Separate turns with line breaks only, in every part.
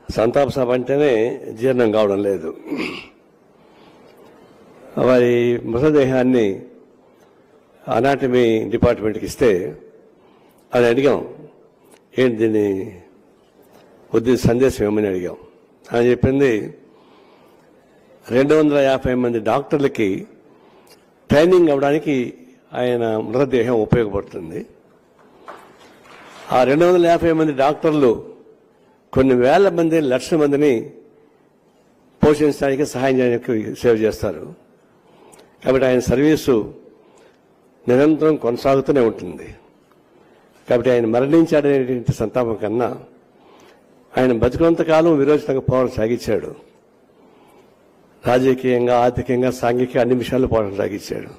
సంతాప సభ అంటేనే జీర్ణం కావడం లేదు. వారి మృతదేహాన్ని అనాటమీ డిపార్ట్మెంట్కి ఇస్తే అది అడిగాం, ఏంటి దీన్ని ఉద్దేశ సందేశం ఏమని అడిగాం. అని చెప్పింది 250 మంది డాక్టర్లకి ట్రైనింగ్ అవ్వడానికి ఆయన మృతదేహం ఉపయోగపడుతుంది. ఆ 250 మంది డాక్టర్లు కొన్ని వేల మంది, లక్షల మందిని పోషించడానికి, సహాయం చేయడానికి సేవ చేస్తారు. కాబట్టి ఆయన సర్వీసు నిరంతరం కొనసాగుతూనే ఉంటుంది. కాబట్టి ఆయన మరణించాడనేటువంటి సంతాపం కన్నా ఆయన బతుకున్నంతకాలం విరోచితంగా పోరాటం సాగించాడు. రాజకీయంగా, ఆర్థికంగా, సాంఘిక అన్ని విషయాల్లో పోరాటం సాగించాడు.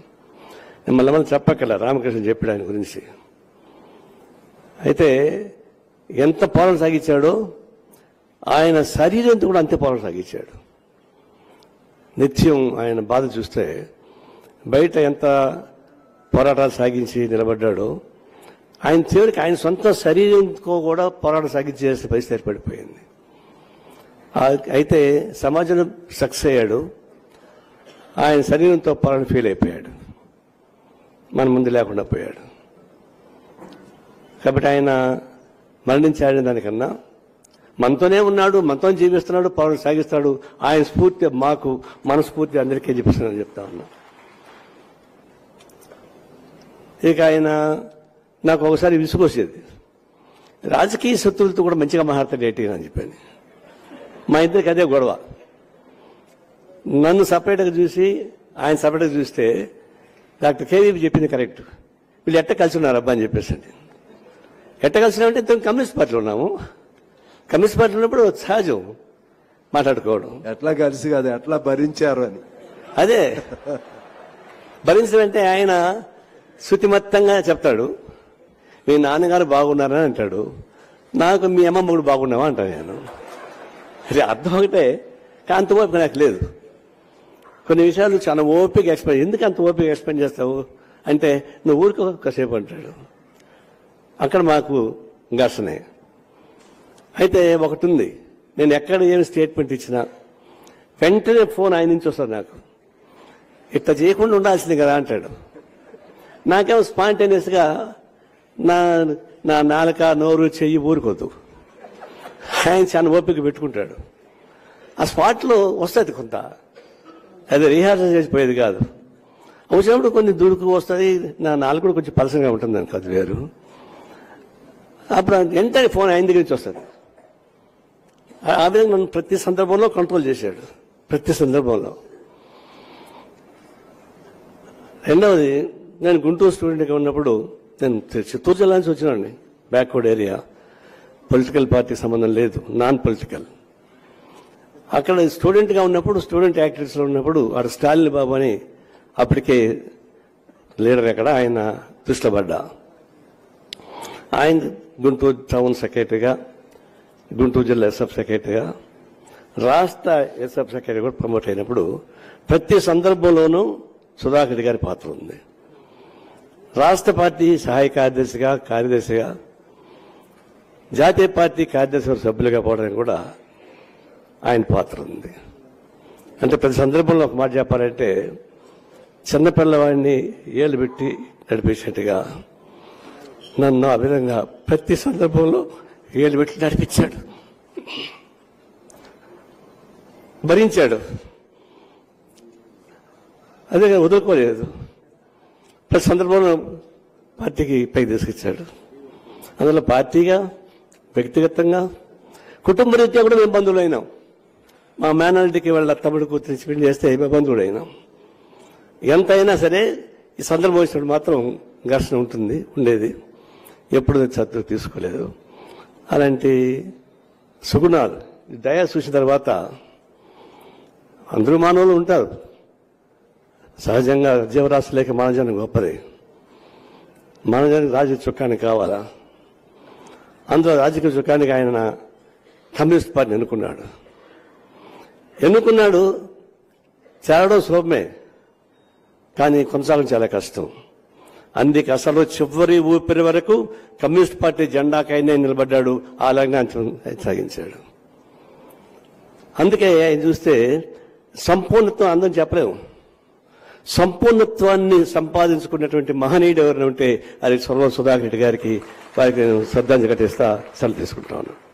మళ్ళీ మనం చెప్పక్కల రామకృష్ణ చెప్పాడు ఆయన గురించి. అయితే ఎంత పోరాటం సాగించాడో ఆయన శరీరంతో కూడా అంతే పోరాటం సాగించాడు. నిత్యం ఆయన బాధ చూస్తే బయట ఎంత పోరాటాలు సాగించి నిలబడ్డాడో ఆయన చివరికి ఆయన సొంత శరీరంతో కూడా పోరాటం సాగించేసే పరిస్థితి ఏర్పడిపోయింది. అయితే సమాజంలో సక్సెస్ అయ్యాడు, ఆయన శరీరంతో పోరాటం ఫెయిల్ అయిపోయాడు, మన ముందు లేకుండా పోయాడు. కాబట్టి ఆయన మరణించాడనే దానికన్నా మనతోనే ఉన్నాడు, మనతో జీవిస్తున్నాడు, పోరాటం సాగిస్తాడు. ఆయన స్ఫూర్తి మాకు, మన స్ఫూర్తి అందరికీ చూపిస్తున్నాడని చెప్తా ఉన్నా. ఇక ఆయన నాకు ఒకసారి విసుగొచ్చేది, రాజకీయ శత్రువులతో కూడా మంచిగా మాట్లాడతాడు ఏంటి అని చెప్పాను. మా ఇద్దరికి అదే గొడవ. నన్ను సపరేట్గా చూసి ఆయన సపరేట్గా చూస్తే డాక్టర్ కేవీపీ చెప్పింది కరెక్ట్, వీళ్ళు ఎట్ట కలిసి ఉన్నారు అబ్బా అని చెప్పేసండి. ఎట్ట కలిసినామంటే ఇద్దరు కమ్యూనిస్ట్ పార్టీలో ఉన్నాము. కమ్యూనిస్ట్ పార్టీలో ఉన్నప్పుడు సహజం మాట్లాడుకోవడం.
ఎట్లా కలిసి కాదు, ఎట్లా భరించారు అని.
అదే భరించడం అంటే ఆయన శృతిమత్తంగా చెప్తాడు, మీ నాన్నగారు బాగున్నారని అంటాడు, నాకు మీ అమ్మమ్మ కూడా బాగున్నావా అంటాను నేను. అది అర్థం ఒకటే, కానీ అంత ఓపిక నాకు లేదు. కొన్ని విషయాలు చాలా ఓపిక ఎక్స్ప్లెయిన్, ఎందుకు అంత ఓపిక ఎక్స్ప్లెయిన్ చేస్తావు అంటే నువ్వు ఊరికి ఒకసేపు అంటాడు. అక్కడ మాకు ఘర్షణే. అయితే ఒకటి ఉంది, నేను ఎక్కడ ఏమి స్టేట్మెంట్ ఇచ్చినా వెంటనే ఫోన్ ఆయన నుంచి వస్తుంది నాకు, ఇట్లా చేయకుండా ఉండాల్సింది కదా అంటాడు. నాకేమో స్పాంటేనియస్గా నా నాలుక, నోరు, చెయ్యి ఊరుకోదు. ఆయన చాలా ఓపిక పెట్టుకుంటాడు. ఆ స్పాట్లో వస్తుంది కొంత, అది రిహార్సల్ చేసిపోయేది కాదు. వచ్చినప్పుడు కొన్ని దుడుకు వస్తుంది, నా నాలుగు కూడా కొంచెం పలసంగా ఉంటుంది అనుకో, అది వేరు. అప్పుడు వెంటనే ఫోన్ ఆయన దగ్గర నుంచి వస్తుంది. ఆ విధంగా నన్ను ప్రతి సందర్భంలో కంట్రోల్ చేశాడు, ప్రతి సందర్భంలో. రెండవది, నేను గుంటూరు స్టూడెంట్గా ఉన్నప్పుడు, నేను చిత్తూరు జిల్లా నుంచి వచ్చినాండి, బ్యాక్వర్డ్ ఏరియా, పొలిటికల్ పార్టీకి సంబంధం లేదు, నాన్ పొలిటికల్. అక్కడ స్టూడెంట్గా ఉన్నప్పుడు, స్టూడెంట్ యాక్టివిటీస్లో ఉన్నప్పుడు అక్కడ స్టాలిన్ బాబు అని అప్పటికే లీడర్ ఎక్కడ, ఆయన దృష్టిలో పడ్డా. ఆయన గుంటూరు టౌన్ సెక్రటరీగా, గుంటూరు జిల్లా ఎస్ఎఫ్ సెక్రటరీగా, రాష్ట్ర ఎస్ఎఫ్ సెక్రటరీ కూడా ప్రమోట్ అయినప్పుడు ప్రతి సందర్భంలోనూ సుధాకర్ గారి పాత్ర ఉంది. రాష్ట్ర పార్టీ సహాయ కార్యదర్శిగా, జాతీయ పార్టీ కార్యదర్శి సభ్యులుగా పోవడానికి కూడా ఆయన పాత్ర ఉంది. అంటే ప్రతి సందర్భంలో ఒక మాట చెప్పాలంటే, చిన్నపిల్లవాడిని ఏళ్ళు పెట్టి నడిపించినట్టుగా నన్ను ఆ విధంగా ప్రతి సందర్భంలో ఏళ్ళు పెట్టి నడిపించాడు, భరించాడు. అదే వదులుకోలేదు. ప్రతి సందర్భంలో పార్టీకి పైకి తీసుకొచ్చాడు. అందులో పార్టీగా, వ్యక్తిగతంగా, కుటుంబ రీత్యా కూడా మేము బంధువులు అయినాం. మా మేనల్టీకి వాళ్ళ తమ్ముడు కూతురు పెళ్లి చేస్తే మేము బంధువులు అయినాం. ఎంతైనా సరే ఈ సందర్భం వచ్చినప్పుడు మాత్రం ఘర్షణ ఉండేది. ఎప్పుడు చదువు తీసుకోలేదు. అలాంటి సుగుణాలు, దయ చూసిన తర్వాత అందరూ మానవులు ఉంటారు. సహజంగా జీవరాశి లేక మానవజానం గొప్పది. మానవజానికి రాజకీయ చుక్కానికి కావాలా? అందులో రాజకీయ చుక్కానికి ఆయన కమ్యూనిస్ట్ పార్టీని ఎన్నుకున్నాడు. చేరడం సులభమే, కానీ కొనసాగడం చాలా కష్టం. అందుకే అసలు చివరి ఊపిరి వరకు కమ్యూనిస్ట్ పార్టీ జెండాకైనా నిలబడ్డాడు. ఆ లగ్నాన్ని సాగించాడు. అందుకే ఆయన చూస్తే సంపూర్ణత్వం అందరం చెప్పలేము. సంపూర్ణత్వాన్ని సంపాదించుకున్నటువంటి మహనీయుడు ఎవరైనా ఉంటే అది సర్వ సుధాకర్ రెడ్డి గారికి, వారికి నేను శ్రద్ధాంజలి ఘటిస్తా సెలవు తీసుకుంటాను.